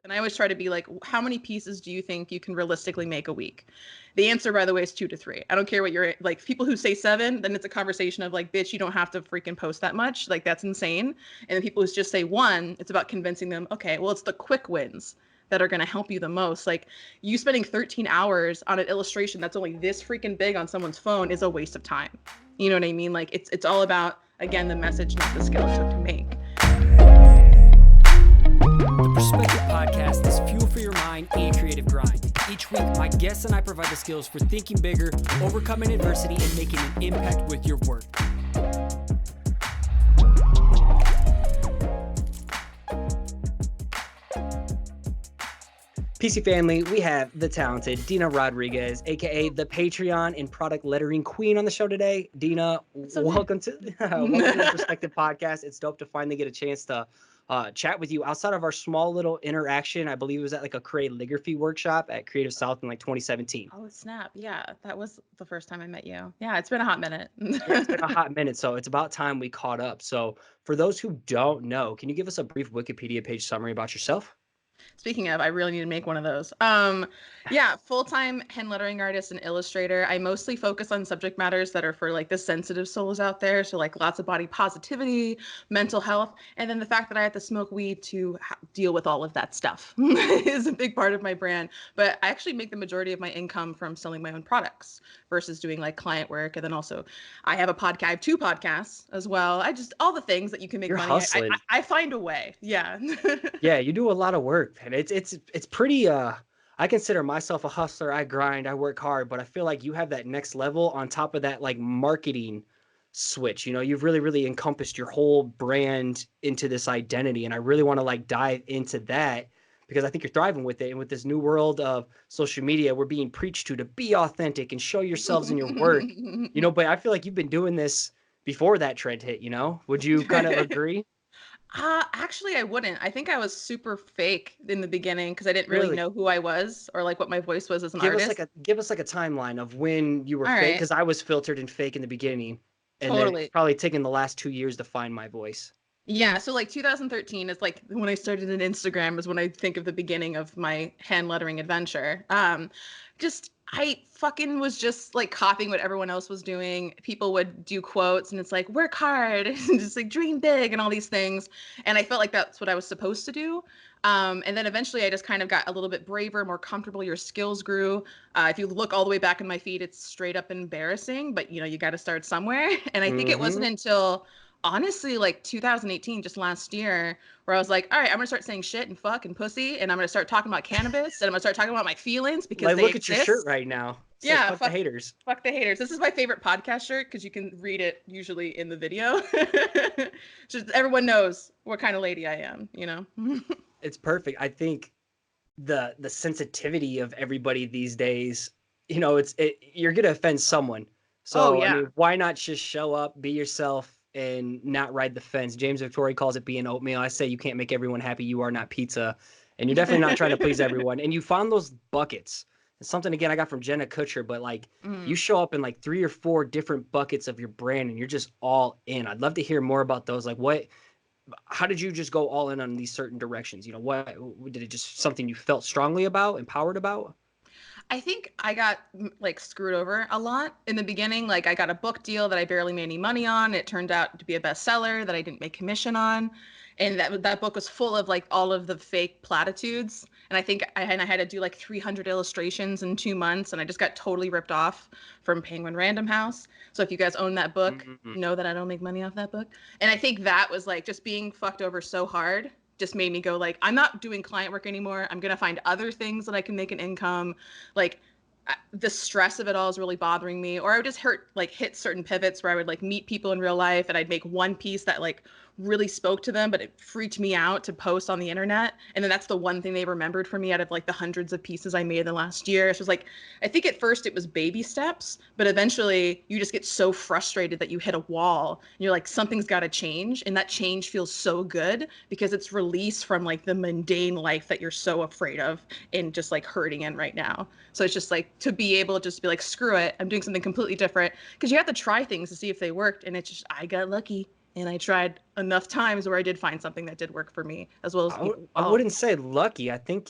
And I always try to be like, how many pieces do you think you can realistically make a week? The answer, by the way, is 2 to 3. I don't care what you're like. People who say 7, then it's a conversation of like, bitch, you don't have to freaking post that much. Like, that's insane. And the people who just say 1, it's about convincing them, okay, well, it's the quick wins that are going to help you the most. Like, you spending 13 hours on an illustration that's only this freaking big on someone's phone is a waste of time. You know what I mean? Like, it's all about, again, the message, not the skill it took to make. The Perspective Podcast is fuel for your mind and creative grind. Each week, my guests and I provide the skills for thinking bigger, overcoming adversity, and making an impact with your work. PC family, we have the talented Dina Rodriquez, aka the Patreon and product lettering queen, on the show today. Dina, welcome to the Perspective Podcast. It's dope to finally get a chance to chat with you outside of our small little interaction. I believe it was at like a calligraphy workshop at Creative South in like 2017. Oh, snap. Yeah, that was the first time I met you. Yeah, it's been a hot minute. It's been a hot minute, so it's about time we caught up. So for those who don't know, can you give us a brief Wikipedia page summary about yourself? Speaking of, I really need to make one of those. Yeah, full-time hand lettering artist and illustrator. I mostly focus on subject matters that are for like the sensitive souls out there. So like lots of body positivity, mental health, and then the fact that I have to smoke weed to deal with all of that stuff is a big part of my brand. But I actually make the majority of my income from selling my own products versus doing like client work. And then also I have a podcast, I have 2 podcasts as well. I just, all the things that you can make money. Hustling. I find a way. Yeah. Yeah, you do a lot of work, and it's pretty I consider myself a hustler. I grind, I work hard, but I feel like you have that next level on top of that like marketing switch. You know, you've really encompassed your whole brand into this identity, and I really want to like dive into that because I think you're thriving with it. And with this new world of social media, we're being preached to be authentic and show yourselves in your work. You know, but I feel like you've been doing this before that trend hit, you know? Would you kind of agree? Actually, I wouldn't. I think I was super fake in the beginning because I didn't really know who I was or like what my voice was as an artist. Give us like a timeline of when you were All fake, right. because I was filtered and fake in the beginning, and then Totally. it's probably taken the last 2 years to find my voice. Yeah, so like 2013 is like when I started an Instagram is when I think of the beginning of my hand lettering adventure. I fucking was just like copying what everyone else was doing. People would do quotes and it's like work hard and just like dream big and all these things. And I felt like that's what I was supposed to do. And then eventually I just kind of got a little bit braver, more comfortable. Your skills grew. If you look all the way back in my feed, it's straight up embarrassing, but you know, you got to start somewhere. And I think it wasn't until honestly like 2018, just last year, where I was like, all right, I'm gonna start saying shit and fuck and pussy, and I'm gonna start talking about cannabis, and I'm gonna start talking about my feelings because Like, they look exist. at your shirt right now. It's Yeah, like, fuck the haters. Fuck the haters. This is my favorite podcast shirt because you can read it usually in the video. Just everyone knows what kind of lady I am, you know. It's perfect. I think the sensitivity of everybody these days, you know, you're gonna offend someone. So Oh, yeah. I mean, why not just show up, be yourself, and not ride the fence? James Victoria calls it being oatmeal. I say you can't make everyone happy. You are not pizza, and you're definitely not trying to please everyone. And you found those buckets. It's something again I got from Jenna Kutcher, but like you show up in like 3 or 4 different buckets of your brand, and you're just all in. I'd love to hear more about those. Like how did you just go all in on these certain directions? You know, what did it just something you felt strongly about, empowered about? I think I got like screwed over a lot in the beginning. Like I got a book deal that I barely made any money on. It turned out to be a bestseller that I didn't make commission on. And that book was full of like all of the fake platitudes. And I think I had to do like 300 illustrations in 2 months. And I just got totally ripped off from Penguin Random House. So if you guys own that book, know that I don't make money off that book. And I think that was like just being fucked over so hard just made me go like, I'm not doing client work anymore. I'm going to find other things that I can make an income. Like the stress of it all is really bothering me. Or I would just hit certain pivots where I would like meet people in real life and I'd make one piece that like really spoke to them, but it freaked me out to post on the internet. And then that's the one thing they remembered from me out of like the hundreds of pieces I made in the last year. So it was like, I think at first it was baby steps, but eventually you just get so frustrated that you hit a wall and you're like, something's got to change. And that change feels so good because it's release from like the mundane life that you're so afraid of and just like hurting in right now. So it's just like to be able to just be like, screw it, I'm doing something completely different, because you have to try things to see if they worked. And it's just, I got lucky. And I tried enough times where I did find something that did work for me, as well as, I all. wouldn't say lucky. I think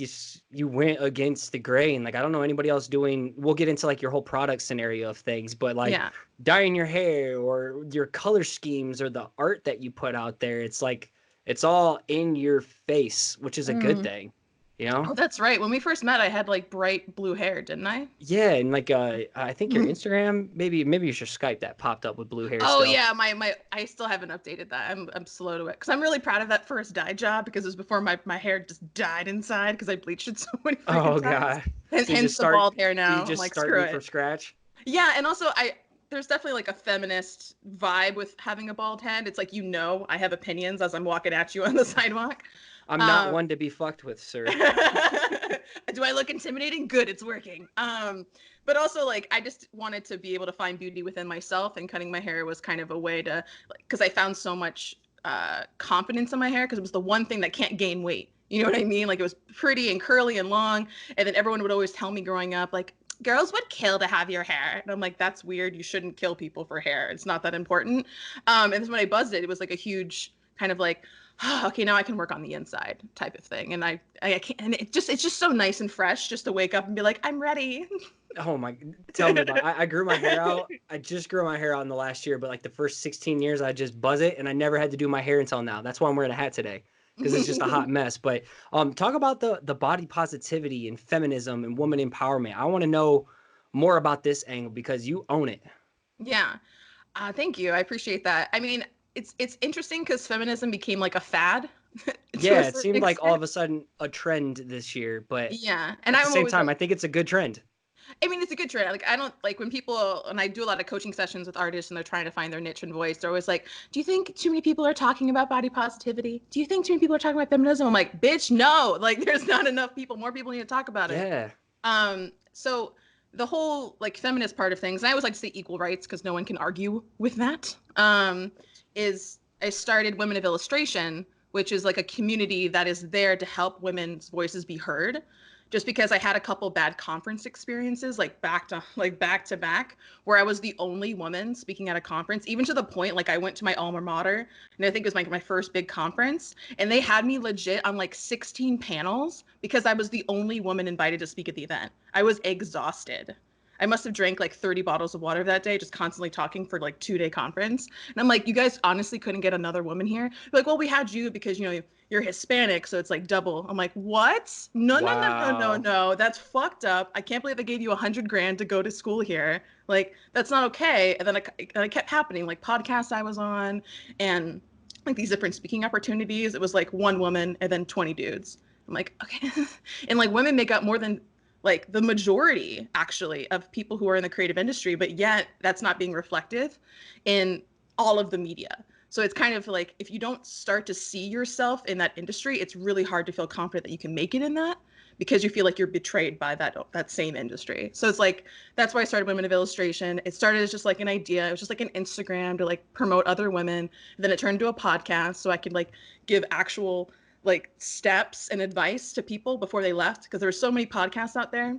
you went against the grain. Like I don't know anybody else doing. We'll get into like your whole product scenario of things, but like Yeah. dyeing your hair or your color schemes or the art that you put out there, it's like it's all in your face, which is a good Mm. thing, you know? Oh, that's right. When we first met, I had like bright blue hair, didn't I? Yeah, and like I think your Instagram, maybe it's your Skype that popped up with blue hair Oh still. yeah, my I still haven't updated that. I'm slow to it because I'm really proud of that first dye job because it was before my hair just died inside because I bleached it so many freaking Oh times. God. And So you hence just the start bald hair so you now. I'm just like, start screw me from it. scratch? Yeah, and also I there's definitely like a feminist vibe with having a bald head. It's like I have opinions as I'm walking at you on the sidewalk. I'm not Um, one to be fucked with, sir. Do I look intimidating? Good, it's working. But also like I just wanted to be able to find beauty within myself, and cutting my hair was kind of a way to, because I found so much confidence in my hair because it was the one thing that can't gain weight. You know what I mean? Like it was pretty and curly and long, and then everyone would always tell me growing up, like, girls would kill to have your hair. And I'm like, that's weird. You shouldn't kill people for hair. It's not that important. And then when I buzzed it, it was like a huge kind of like, oh, okay, now I can work on the inside type of thing. And I can't, and it's just so nice and fresh just to wake up and be like, I'm ready. Oh my, tell me about it. I grew my hair out. I just grew my hair out in the last year, but like the first 16 years, I just buzz it and I never had to do my hair until now. That's why I'm wearing a hat today because it's just a hot mess. But talk about the body positivity and feminism and woman empowerment. I want to know more about this angle because you own it. Yeah. Thank you. I appreciate that. I mean, it's interesting because feminism became like a fad to a Yeah, it certain seemed like all of extent. a sudden a trend this year, but Yeah. And at the I'm same always time, I like, think it's a good trend. I mean, it's a good trend. Like, I don't like when people, and I do a lot of coaching sessions with artists and they're trying to find their niche and voice. They're always like, do you think too many people are talking about body positivity? Do you think too many people are talking about feminism? I'm like, bitch, no. Like, there's not enough people. More people need to talk about it. Yeah. So the whole like feminist part of things, and I always like to say equal rights because no one can argue with that, is I started Women of Illustration, which is like a community that is there to help women's voices be heard. Just because I had a couple bad conference experiences, back to back, where I was the only woman speaking at a conference, even to the point like I went to my alma mater, and I think it was my first big conference, and they had me legit on like 16 panels because I was the only woman invited to speak at the event. I was exhausted. I must have drank like 30 bottles of water that day, just constantly talking for like 2 day conference. And I'm like, you guys honestly couldn't get another woman here? They're like, well, we had you because you're Hispanic, so it's like double. I'm like, what? No, no, no, no, no, Wow. no. That's fucked up. I can't believe I gave you 100 grand to go to school here. Like, that's not okay. And then it kept happening, like podcasts I was on, and like these different speaking opportunities. It was like one woman and then 20 dudes. I'm like, okay. And like women make up more than like the majority actually of people who are in the creative industry, but yet that's not being reflected in all of the media. So it's kind of like if you don't start to see yourself in that industry, it's really hard to feel confident that you can make it in that because you feel like you're betrayed by that same industry. So it's like that's why I started Women of Illustration. It started as just like an idea. It was just like an Instagram to like promote other women. And then it turned into a podcast so I could like give actual like steps and advice to people before they left because there's so many podcasts out there,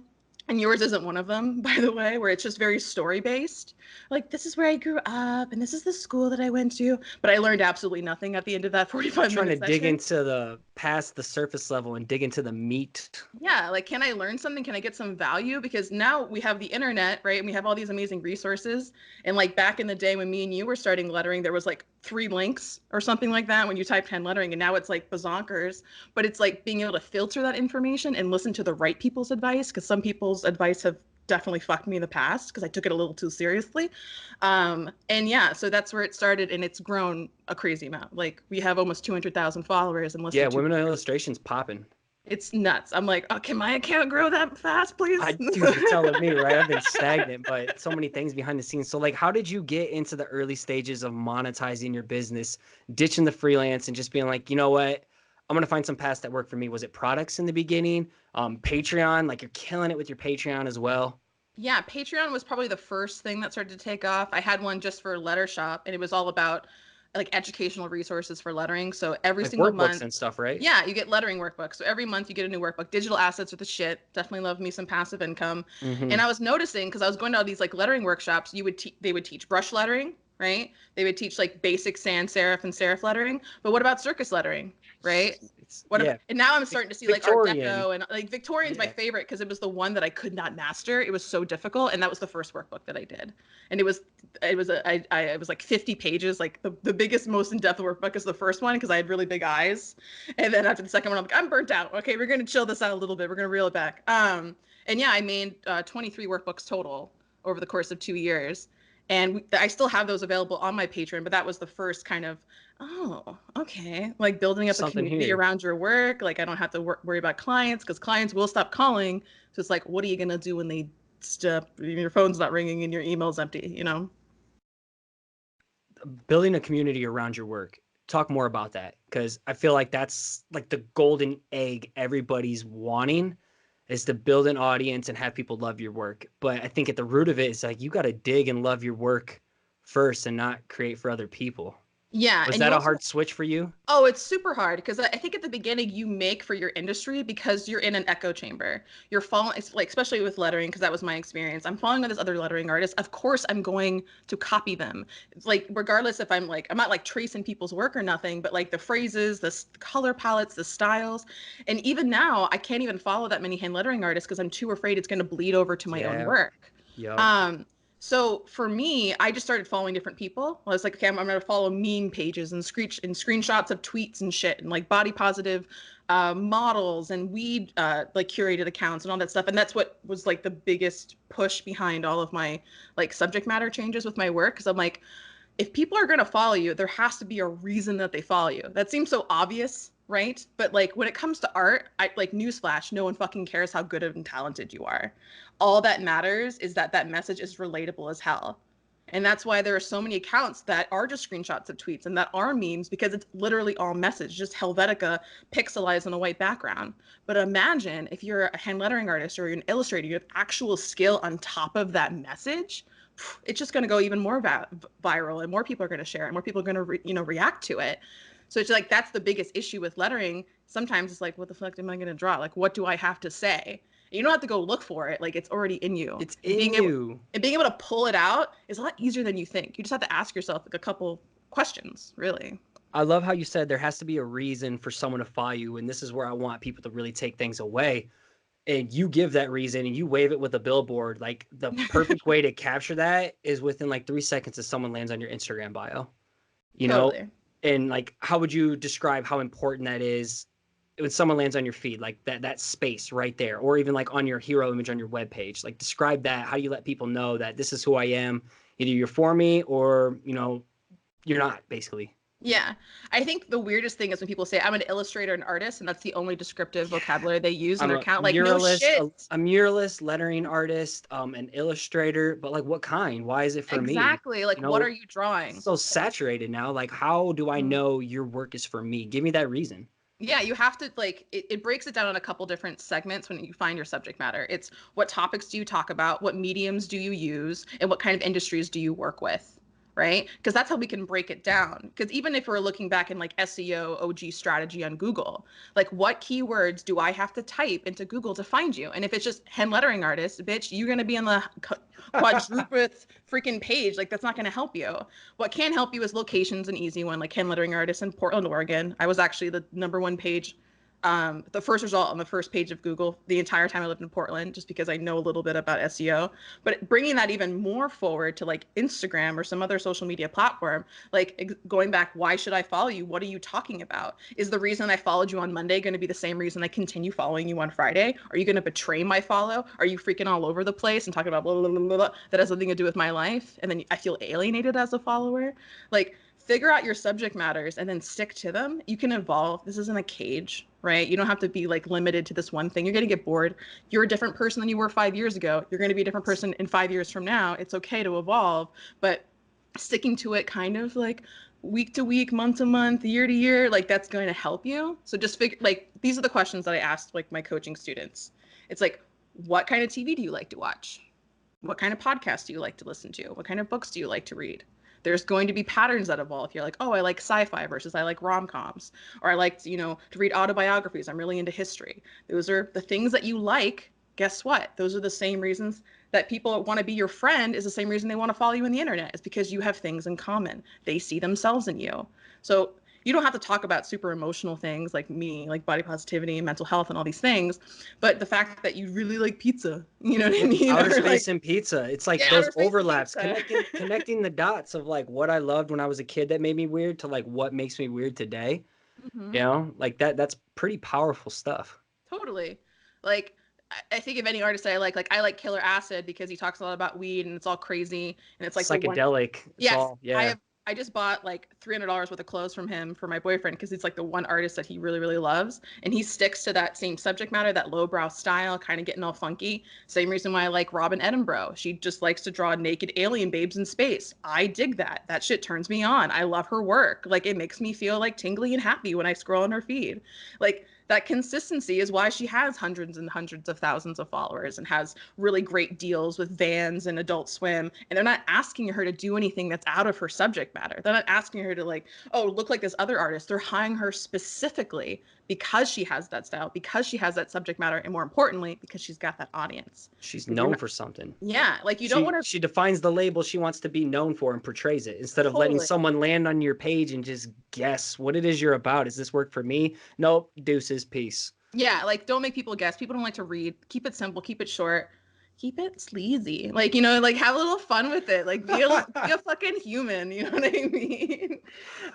and yours isn't one of them, by the way, where it's just very story based, like this is where I grew up and this is the school that I went to, but I learned absolutely nothing at the end of that You're 45 trying to minute dig session. into the past the surface level and dig into the meat. Yeah, like can I learn something? Can I get some value? Because now we have the internet, right? And we have all these amazing resources. And like back in the day when me and you were starting lettering, there was like 3 links or something like that when you typed hand lettering, and now it's like bazonkers. But it's like being able to filter that information and listen to the right people's advice, because some people's advice have definitely fucked me in the past because I took it a little too seriously. And yeah, so that's where it started, and it's grown a crazy amount. Like we have almost 200,000 followers in less Yeah, than two women in years. illustrations popping. It's nuts. I'm like, oh, can my account grow that fast, please? Dude, you're telling me, right? I've been stagnant, but so many things behind the scenes. So, like, how did you get into the early stages of monetizing your business, ditching the freelance, and just being like, you know what? I'm gonna find some paths that work for me. Was it products in the beginning? Patreon, like you're killing it with your Patreon as well. Yeah, Patreon was probably the first thing that started to take off. I had one just for Letter Shop, and it was all about like educational resources for lettering. So every Like single workbooks month, and stuff, right? yeah, you get lettering workbooks. So every month you get a new workbook. Digital assets are the shit. Definitely love me some passive income. And Mm-hmm. I was noticing because I was going to all these like lettering workshops, they would teach brush lettering, right? They would teach like basic sans serif and serif lettering. But what about circus lettering, right? What about, Yeah, and now I'm starting to see like Art Victorian. Deco, and like Victorian's my Yeah, favorite because it was the one that I could not master. It was so difficult, and that was the first workbook that I did. And it was like 50 pages. Like the biggest, most in-depth workbook is the first one because I had really big eyes. And then after the second one, I'm like, I'm burnt out. Okay, we're gonna chill this out a little bit. We're gonna reel it back. And yeah, I made 23 workbooks total over the course of 2 years. And I still have those available on my Patreon, but that was the first kind of, oh, okay, like building up a something community here. around your work. Like I don't have to worry about clients because clients will stop calling. So it's like, what are you gonna do when they stop? Your phone's not ringing and your email's empty, you know? Building a community around your work. Talk more about that, because I feel like that's like the golden egg everybody's wanting, is to build an audience and have people love your work. But I think at the root of it is like you got to dig and love your work first and not create for other people. Yeah, Was and you that a also hard switch for you? Oh, it's super hard because I think at the beginning you make for your industry because you're in an echo chamber. You're following, like especially with lettering, because that was my experience. I'm following all these other lettering artists. Of course, I'm going to copy them. It's like regardless if I'm not like tracing people's work or nothing, but like the phrases, the color palettes, the styles, and even now I can't even follow that many hand lettering artists because I'm too afraid it's going to bleed over to my own Yeah. work. Yep. So for me, I just started following different people. I was like, okay, I'm gonna follow meme pages and screenshots of tweets and shit, and like body positive models and weed like curated accounts and all that stuff. And that's what was like the biggest push behind all of my like subject matter changes with my work. Because I'm like, if people are going to follow you, there has to be a reason that they follow you. That seems so obvious, right? But like when it comes to art, I like newsflash, no one fucking cares how good and talented you are. All that matters is that that message is relatable as hell. And that's why there are so many accounts that are just screenshots of tweets and that are memes because it's literally all message, just Helvetica pixelized on a white background. But imagine if you're a hand lettering artist or you're an illustrator, you have actual skill on top of that message, it's just going to go even more viral and more people are going to share it and more people are going to react to it. So it's like that's the biggest issue with lettering. Sometimes it's like, what the fuck am I going to draw? Like, what do I have to say? And you don't have to go look for it. Like, it's already in you. It's in you. And being able to pull it out is a lot easier than you think. You just have to ask yourself like a couple questions, really. I love how you said there has to be a reason for someone to follow you, and this is where I want people to really take things away. And you give that reason and you wave it with a billboard. Like the perfect way to capture that is within like 3 seconds if someone lands on your Instagram bio, you know? Totally. And like, how would you describe how important that is when someone lands on your feed, like that space right there, or even like on your hero image on your webpage? Like, describe that. How do you let people know that this is who I am? Either you're for me or, you're not, basically. Yeah. I think the weirdest thing is when people say I'm an illustrator and artist, and that's the only descriptive Yeah. vocabulary they use in I'm their a account. Like, no muralist, shit. a muralist, lettering artist, an illustrator, but like what kind? Why is it for me? Exactly. Like, You what know, are you drawing? so saturated now. Like, how do I Mhm. know your work is for me? Give me that reason. Yeah, you have to like it breaks it down in a couple different segments when you find your subject matter. It's what topics do you talk about, what mediums do you use, and what kind of industries do you work with, right? Because that's how we can break it down. Because even if we're looking back in like SEO, OG strategy on Google, like what keywords do I have to type into Google to find you? And if it's just hand lettering artist, bitch, you're gonna be on the quadruped freaking page. Like that's not gonna help you. What can help you is location's an easy one, like hand lettering artist in Portland, Oregon. I was actually the #1 page, the first result on the first page of Google the entire time I lived in Portland, just because I know a little bit about SEO. But bringing that even more forward to like Instagram or some other social media platform, like going back, why should I follow you? What are you talking about? Is the reason I followed you on Monday going to be the same reason I continue following you on Friday? Are you going to betray my follow? Are you freaking all over the place and talking about blah, blah, blah, blah, blah, that has nothing to do with my life? And then I feel alienated as a follower. Like, figure out your subject matters and then stick to them. You can evolve. This isn't a cage, right? You don't have to be like limited to this one thing. You're going to get bored. You're a different person than you were 5 years ago. You're going to be a different person in 5 years from now. It's okay to evolve, but sticking to it kind of like week to week, month to month, year to year, like that's going to help you. So just figure like these are the questions that I asked like my coaching students. It's like, what kind of TV do you like to watch? What kind of podcasts do you like to listen to? What kind of books do you like to read? There's going to be patterns that evolve. You're like, oh, I like sci-fi versus I like rom-coms, or I like, to read autobiographies. I'm really into history. Those are the things that you like. Guess what? Those are the same reasons that people want to be your friend is the same reason they want to follow you on the internet. It's because you have things in common. They see themselves in you. So you don't have to talk about super emotional things like me, like body positivity and mental health and all these things, but the fact that you really like pizza, you know what I mean? Outer Or space like, and pizza. It's like yeah, those outer space and overlaps, pizza. connecting the dots of like what I loved when I was a kid that made me weird to like what makes me weird today. Hmm. You know, like that's pretty powerful stuff. Totally. Like, I think of any artist that like I like Killer Acid because he talks a lot about weed and it's all crazy and it's like the one. Psychedelic. It's Yes, all, yeah. I just bought like $300 worth of clothes from him for my boyfriend because he's like the one artist that he really really loves, and he sticks to that same subject matter, that lowbrow style, kind of getting all funky. Same reason why I like Robin Edinburgh. She just likes to draw naked alien babes in space. I dig that. That shit turns me on. I love her work. Like it makes me feel like tingly and happy when I scroll on her feed. Like that consistency is why she has hundreds and hundreds of thousands of followers and has really great deals with Vans and Adult Swim. And they're not asking her to do anything that's out of her subject matter. They're not asking her to like, oh, look like this other artist. They're hiring her specifically because she has that style, because she has that subject matter, and more importantly, because she's got that audience. She's Because you're known not, for something. yeah, like you don't She want to she defines the label she wants to be known for and portrays it instead of letting totally. someone land on your page and just guess what it is you're about. Is this work for me? Nope. Deuces. Peace. Yeah, like don't make people guess. People don't like to read. Keep it simple, keep it short, keep it sleazy. Like, like have a little fun with it. Like be a fucking human, you know what I mean?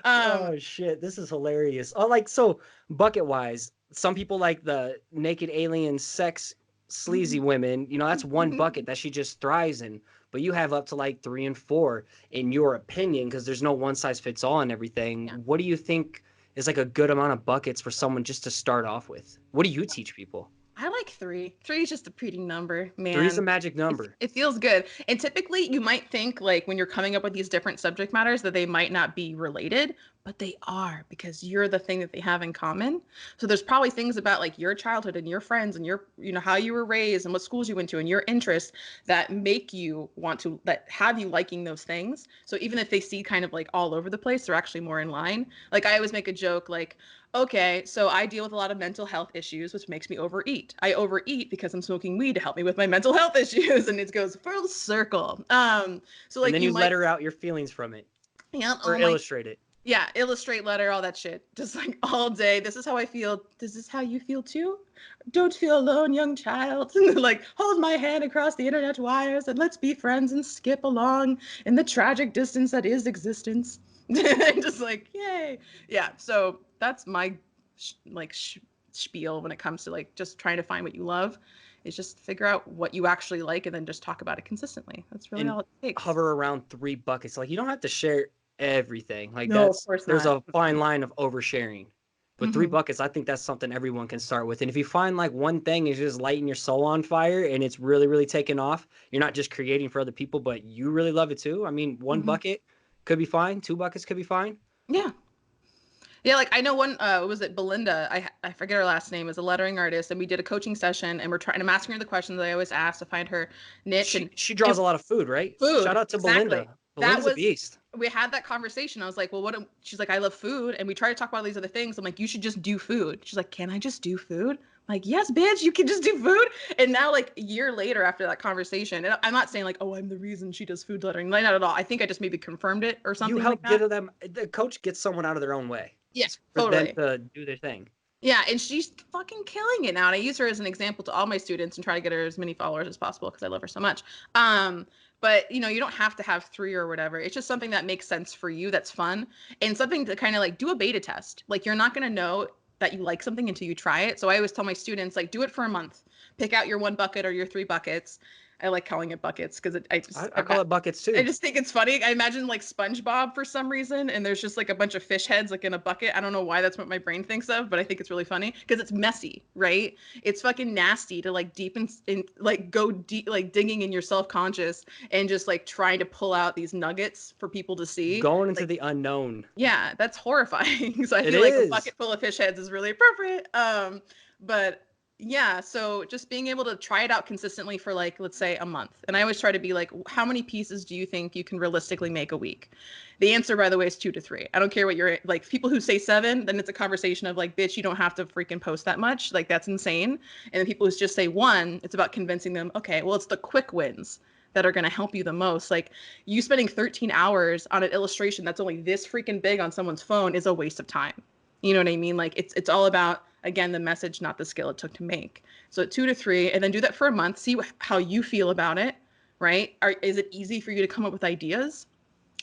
Um, Oh shit, this is hilarious. Oh, like so bucket wise, some people like the naked alien sex sleazy women, that's one bucket that she just thrives in. But you have up to like 3 and 4 in your opinion, because there's no one size fits all and everything. yeah. What do you think is like a good amount of buckets for someone just to start off with? What do you teach people? I like three. Three is just a pretty number, Three's man. a magic It, number. it feels good. And typically, you might think, like, when you're coming up with these different subject matters, that they might not be related, but they are because you're the thing that they have in common. So there's probably things about, like, your childhood and your friends and how you were raised and what schools you went to and your interests that make you want to, that have you liking those things. So even if they see kind of like all over the place, they're actually more in line. Like, I always make a joke, like, okay, so I deal with a lot of mental health issues, which makes me overeat. I overeat because I'm smoking weed to help me with my mental health issues, and it goes full circle. So And like then you you might, letter out your feelings from it yeah, or oh my, illustrate it. yeah, illustrate letter, all that shit, just like all day. This is how I feel. This is how you feel too. Don't feel alone, young child. Like hold my hand across the internet wires and let's be friends and skip along in the tragic distance that is existence. Just like yay, yeah. So that's my spiel when it comes to like just trying to find what you love. Is just figure out what you actually like and then just talk about it consistently. That's really And all it takes. hover around 3 buckets. Like you don't have to share everything. Like No, of that's course there's not. a fine line of oversharing. But three Hmm. buckets, I think that's something everyone can start with. And if you find like one thing is just lighting your soul on fire and it's really, really taking off, you're not just creating for other people, but you really love it too. I mean, one Hmm. bucket could be fine, 2 buckets could be fine. Yeah. Yeah, like I know one was it Belinda, I forget her last name, is a lettering artist, and we did a coaching session and I'm asking her the questions I always ask to find her niche She and draws a lot of food, right? Shout food. out to Exactly. Belinda. That Belinda's a was beast. we had that conversation. I was like, well, she's like, I love food, and we try to talk about all these other things. I'm like, you should just do food. She's like, can I just do food? I'm like, yes, bitch, you can just do food. And now, like a year later after that conversation, and I'm not saying like, oh, I'm the reason she does food lettering. Like, not at all. I think I just maybe confirmed it or You something like help that. get them, the coach gets someone out of their own way Yeah, for them totally. to do their thing. Yeah, and she's fucking killing it now. And I use her as an example to all my students and try to get her as many followers as possible because I love her so much. But you don't have to have three or whatever. It's just something that makes sense for you, that's fun, and something to kind of like do a beta test. Like you're not gonna know that you like something until you try it. So I always tell my students, like, do it for a month. Pick out your one bucket or your 3 buckets. I like calling it buckets because I call it buckets I too. just think it's funny. I imagine like SpongeBob for some reason, and there's just like a bunch of fish heads like in a bucket. I don't know why that's what my brain thinks of, but I think it's really funny because it's messy, right? It's fucking nasty to like deep in like go deep, like digging in your self conscious and just like trying to pull out these nuggets for people to see. Going into Like, the unknown. yeah, that's horrifying. So I It feel like a is. bucket full of fish heads is really appropriate. But Yeah, so just being able to try it out consistently for like, let's say a month. And I always try to be like, how many pieces do you think you can realistically make a week? The answer, by the way, is 2 to 3. I don't care what you're like, people who say 7, then it's a conversation of like, bitch, you don't have to freaking post that much. Like, that's insane. And then people who just say 1, it's about convincing them, okay, well, it's the quick wins that are going to help you the most. Like, you spending 13 hours on an illustration that's only this freaking big on someone's phone is a waste of time. You know what I mean? Like, it's all about, again, the message, not the skill it took to make. So 2 to 3, and then do that for a month. See how you feel about it, right? Is it easy for you to come up with ideas?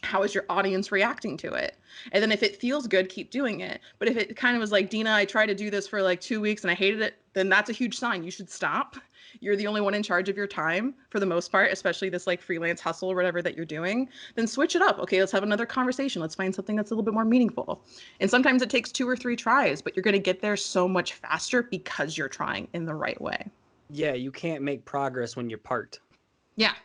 How is your audience reacting to it? And then if it feels good, keep doing it. But if it kind of was like, Dina, I tried to do this for like 2 weeks and I hated it, then that's a huge sign. You should stop. You're the only one in charge of your time for the most part, especially this like freelance hustle or whatever that you're doing. Then switch it up. Okay, let's have another conversation. Let's find something that's a little bit more meaningful. And sometimes it takes 2 or 3 tries, but you're going to get there so much faster because you're trying in the right way. Yeah, you can't make progress when you're parked. Yeah, I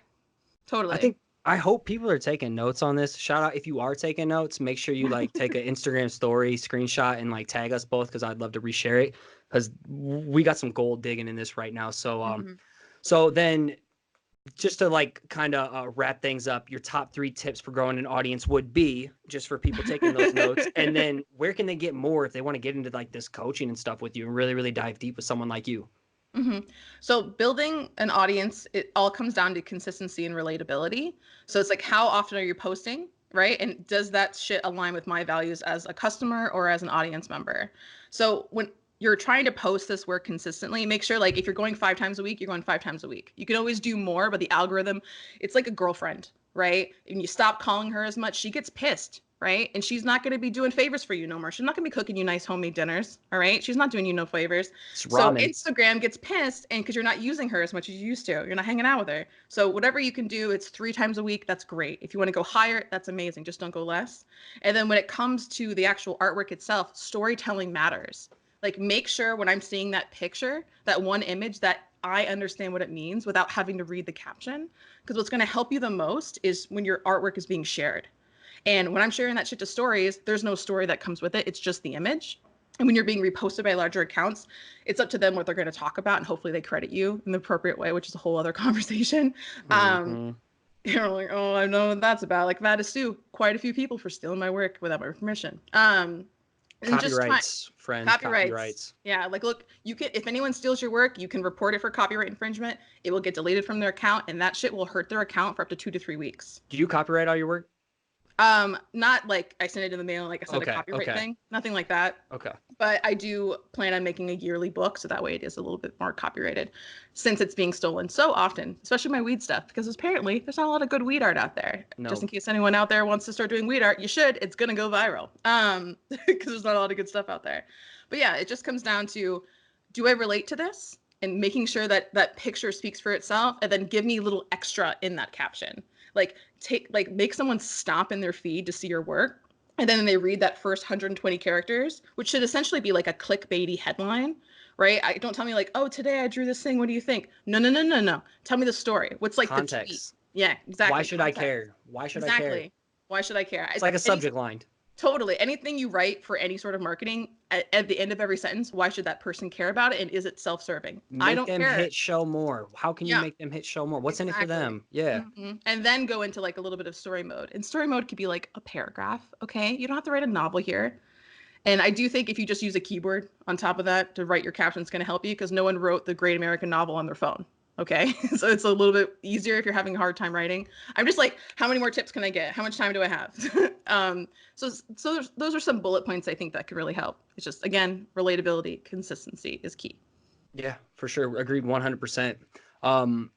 totally. think I hope people are taking notes on this. Shout out if you are taking notes, make sure you like take an Instagram story, screenshot, and like tag us both because I'd love to reshare it because we got some gold digging in this right now. So Mhm. so then just to like kind of wrap things up, your top 3 tips for growing an audience would be just for people taking those notes. And then where can they get more if they want to get into like this coaching and stuff with you and really, really dive deep with someone like you? hmm So building an audience, it all comes down to consistency and relatability. So it's like, how often are you posting, right? And does that shit align with my values as a customer or as an audience member? So when you're trying to post this work consistently, make sure like if you're going 5 times a week, you're going 5 times a week. You can always do more, but the algorithm, it's like a girlfriend, right? And you stop calling her as much, she gets pissed, right? And she's not going to be doing favors for you no more. She's not going to be cooking you nice homemade dinners, all right? She's not doing you no favors. It's So ramen. Instagram gets pissed, and because you're not using her as much as you used to, you're not hanging out with her. So whatever you can do, it's 3 times a week. That's great. If you want to go higher, that's amazing. Just don't go less. And then when it comes to the actual artwork itself, storytelling matters. Like make sure when I'm seeing that picture, that one image, that I understand what it means without having to read the caption. Because what's going to help you the most is when your artwork is being shared. And when I'm sharing that shit to stories, there's no story that comes with it. It's just the image. And when you're being reposted by larger accounts, it's up to them what they're going to talk about. And hopefully they credit you in the appropriate way, which is a whole other conversation. Um, Hmm. you're like, oh, I know what that's about. Like, I've had to sue quite a few people for stealing my work without my permission. And just try Copyrights, friends, copyrights. copyrights. Yeah, like look, you can if anyone steals your work, you can report it for copyright infringement. It will get deleted from their account, and that shit will hurt their account for up to 2 to 3 weeks. Do you copyright all your work? Not like I send it in the mail, like I send a Okay, copyright okay, thing, nothing like that. okay. But I do plan on making a yearly book, so that way it is a little bit more copyrighted, since it's being stolen so often, especially my weed stuff, because apparently there's not a lot of good weed art out there. Just in No, case anyone out there wants to start doing weed art, you should. It's gonna go viral, because there's not a lot of good stuff out there. But yeah, it just comes down to, do I relate to this? And making sure that that picture speaks for itself, and then give me a little extra in that caption. Like make someone stop in their feed to see your work, and then they read that first 120 characters, which should essentially be like a clickbaity headline, right? I don't tell me like, oh, today I drew this thing. What do you think? No, no, no, no, no. Tell me the story. What's like the tweet? context. Yeah, Why exactly. should I Context. care? Why should I care? Exactly. Why should I care? It's like a Any subject line. Totally. Anything you write for any sort of marketing, at the end of every sentence, why should that person care about it? And is it self-serving? I Make don't them care. hit show more. How can you Yeah, make them hit show more? What's in it for exactly. them? Yeah. And then go into like a little bit of story mode. And story mode could be like a paragraph. Okay. You don't have to write a novel here. And I do think if you just use a keyboard on top of that to write your caption, it's going to help you because no one wrote the Great American Novel on their phone. Okay. So it's a little bit easier if you're having a hard time writing. I'm just like, how many more tips can I get? How much time do I have? Those are some bullet points I think that could really help. It's just, again, relatability, consistency is key. Yeah, for sure. Agreed 100%. Um,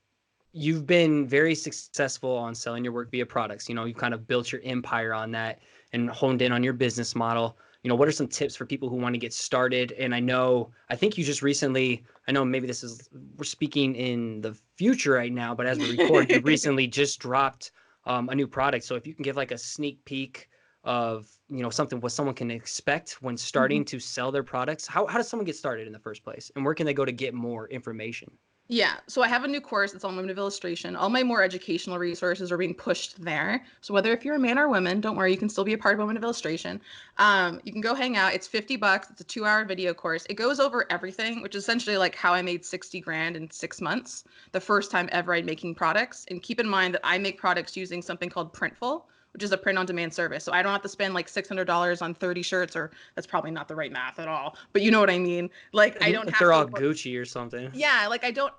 you've been very successful on selling your work via products. You know, you've kind of built your empire on that and honed in on your business model. You know, what are some tips for people who want to get started? And I think you just recently, I know maybe we're speaking in the future right now, but as we record, you recently just dropped a new product. So if you can give like a sneak peek of, you know, something what someone can expect when starting to sell their products, how does someone get started in the first place? And where can they go to get more information? Yeah, so I have a new course. It's on women of illustration. All my more educational resources are being pushed there. So whether if you're a man or a woman, don't worry, you can still be a part of women of illustration. You can go hang out. It's $50. It's a 2-hour video course. It goes over everything, which is essentially like how I made 60 grand in 6 months, the first time ever I'm making products. And keep in mind that I make products using something called Printful, which is a print on demand service. So I don't have to spend like $600 on 30 shirts, or that's probably not the right math at all, but you know what I mean? Like I don't If have they're to all work. Gucci or something. Yeah, like I don't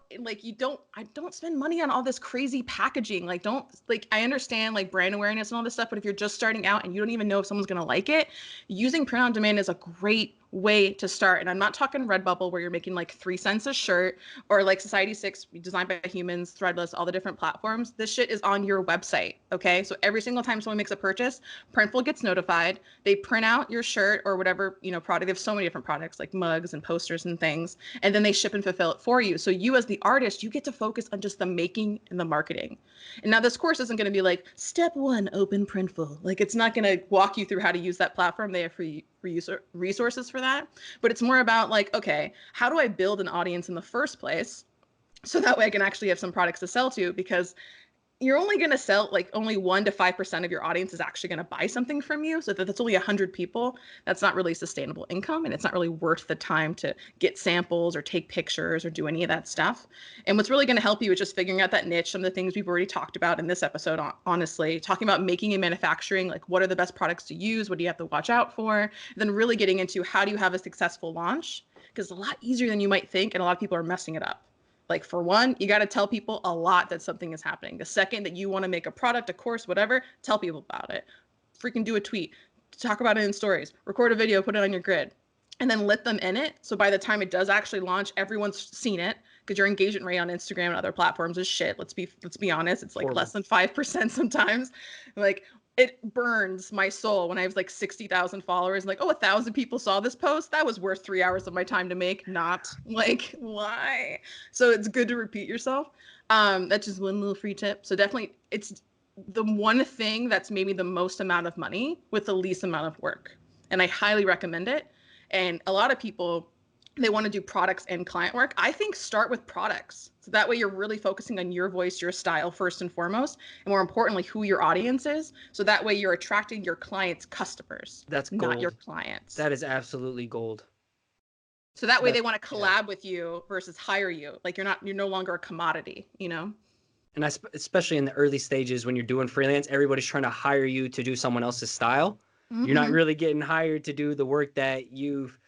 spend money on all this crazy packaging. Like don't like I understand like brand awareness and all this stuff, but if you're just starting out and you don't even know if someone's gonna like it, using print on demand is a great way to start. And I'm not talking Redbubble where you're making like 3 cents a shirt, or like Society 6 designed by humans, Threadless, all the different platforms. This shit is on your website. Okay. So every single time someone makes a purchase, Printful gets notified. They print out your shirt or whatever, product. They have so many different products like mugs and posters and things, and then they ship and fulfill it for you. So you as the artist, you get to focus on just the making and the marketing. And now this course isn't going to be like step 1, open Printful. Like it's not going to walk you through how to use that platform. They have free resources for that. But it's more about like, okay, how do I build an audience in the first place? So that way I can actually have some products to sell to, because you're only going to sell like only 1 to 5% of your audience is actually going to buy something from you. So that's only 100 people. That's not really sustainable income, and it's not really worth the time to get samples or take pictures or do any of that stuff. And what's really going to help you is just figuring out that niche, some of the things we've already talked about in this episode, honestly, talking about making and manufacturing, like what are the best products to use? What do you have to watch out for? And then really getting into how do you have a successful launch? Because it's a lot easier than you might think, and a lot of people are messing it up. Like for one, you got to tell people a lot that something is happening. The second that you want to make a product, a course, whatever, tell people about it. Freaking do a tweet, talk about it in stories, record a video, put it on your grid, and then let them in it. So by the time it does actually launch, everyone's seen it, because your engagement rate on Instagram and other platforms is shit. Let's be honest. It's like Horrible. less than 5% sometimes. Like it burns my soul when I have like 60,000 followers and like, oh, 1,000 people saw this post. That was worth 3 hours of my time to make. Not like, why? So it's good to repeat yourself. That's just one little free tip. So definitely it's the one thing that's maybe the most amount of money with the least amount of work. And I highly recommend it. And a lot of people, they want to do products and client work. I think start with products. So that way you're really focusing on your voice, your style first and foremost, and more importantly, who your audience is. So that way you're attracting your clients' customers, That's not your gold. clients. That is absolutely gold. So that way That they want to yeah. collab with you versus hire you. Like you're no longer a commodity, you know? And especially in the early stages when you're doing freelance, everybody's trying to hire you to do someone else's style. You're not Mm-mm. really getting hired to do the work that you've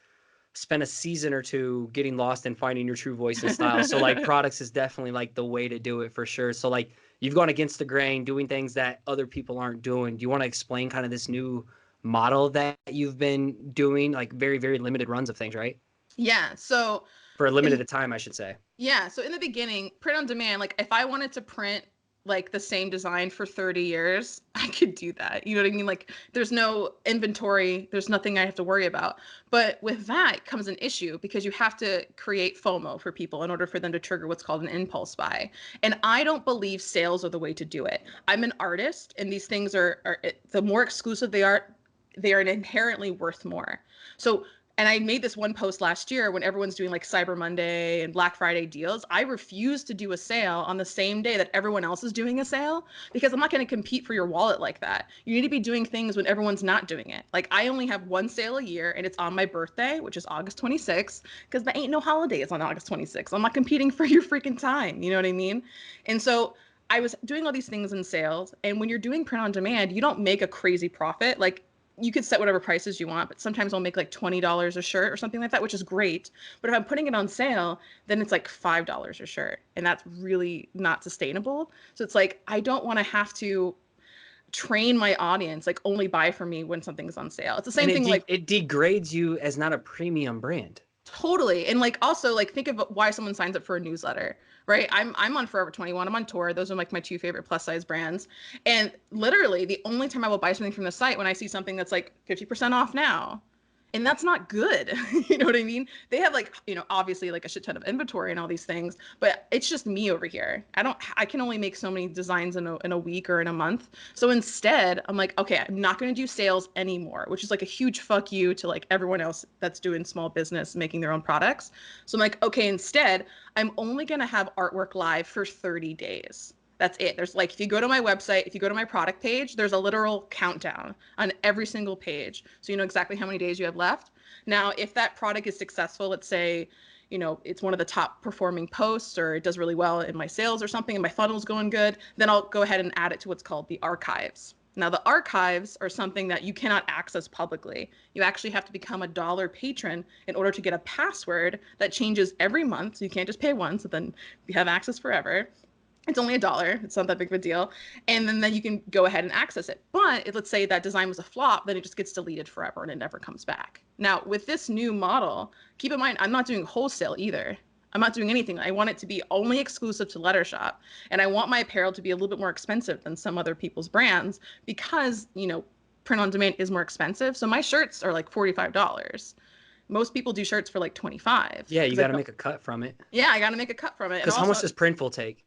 spent a season or two getting lost and finding your true voice and style. So like products is definitely like the way to do it for sure. So like you've gone against the grain, doing things that other people aren't doing. Do you want to explain kind of this new model that you've been doing, like very, very limited runs of things, right? Yeah. So For a in limited time, I should say. Yeah, so in the beginning, print on demand, like if I wanted to print like the same design for 30 years, I could do that. You know what I mean? Like there's no inventory, there's nothing I have to worry about. But with that comes an issue, because you have to create FOMO for people in order for them to trigger what's called an impulse buy. And I don't believe sales are the way to do it. I'm an artist, and these things are the more exclusive they are inherently worth more. So, and I made this one post last year when everyone's doing like Cyber Monday and Black Friday deals. I refuse to do a sale on the same day that everyone else is doing a sale, because I'm not going to compete for your wallet like that. You need to be doing things when everyone's not doing it. Like I only have one sale a year, and it's on my birthday, which is August 26th, because there ain't no holidays on August 26th. I'm not competing for your freaking time. You know what I mean? And so I was doing all these things in sales. And when you're doing print on demand, you don't make a crazy profit. Like you could set whatever prices you want, but sometimes I'll make like $20 a shirt or something like that, which is great. But if I'm putting it on sale, then it's like $5 a shirt. And that's really not sustainable. So it's like, I don't want to have to train my audience, like only buy from me when something's on sale. It's the And same thing like it degrades you as not a premium brand. totally. And like also like think of why someone signs up for a newsletter, right? I'm on Forever 21. I'm on tour. Those are like my 2 favorite plus size brands. And literally the only time I will buy something from the site when I see something that's like 50% off now. And that's not good. You know what I mean? They have like, obviously like a shit ton of inventory and all these things, but it's just me over here. I can only make so many designs in a week or in a month. So instead, I'm like, okay, I'm not going to do sales anymore, which is like a huge fuck you to like everyone else that's doing small business, making their own products. So I'm like, okay, instead, I'm only going to have artwork live for 30 days. That's it. There's like, if you go to my website, if you go to my product page, there's a literal countdown on every single page. So you know exactly how many days you have left. Now, if that product is successful, let's say, it's one of the top performing posts or it does really well in my sales or something and my funnel's going good, then I'll go ahead and add it to what's called the archives. Now, the archives are something that you cannot access publicly. You actually have to become a dollar patron in order to get a password that changes every month. So you can't just pay once, and then you have access forever. It's only $1. It's not that big of a deal. And then you can go ahead and access it. But let's say that design was a flop, then it just gets deleted forever and it never comes back. Now, with this new model, keep in mind, I'm not doing wholesale either. I'm not doing anything. I want it to be only exclusive to Letter Shoppe. And I want my apparel to be a little bit more expensive than some other people's brands because, print on demand is more expensive. So my shirts are like $45. Most people do shirts for like 25. Yeah, you got to make a cut from it. Yeah, I got to make a cut from it. And Because how much also, does printful take?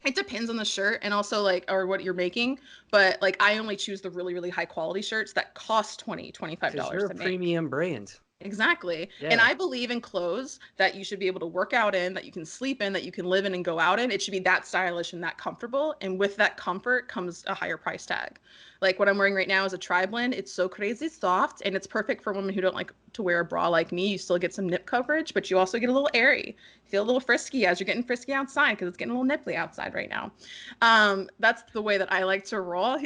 it depends on the shirt and also like or what you're making, but like I only choose the really really high quality shirts that cost Because $25 you're a to make. premium brand. Exactly. And Yeah. I believe in clothes that you should be able to work out in, that you can sleep in, that you can live in and go out in. It should be that stylish and that comfortable. And with that comfort comes a higher price tag. Like what I'm wearing right now is a tri-blend. It's so crazy soft and it's perfect for women who don't like to wear a bra like me. You still get some nip coverage, but you also get a little airy. Feel a little frisky as you're getting frisky outside because it's getting a little nipply outside right now. That's the way that I like to roll.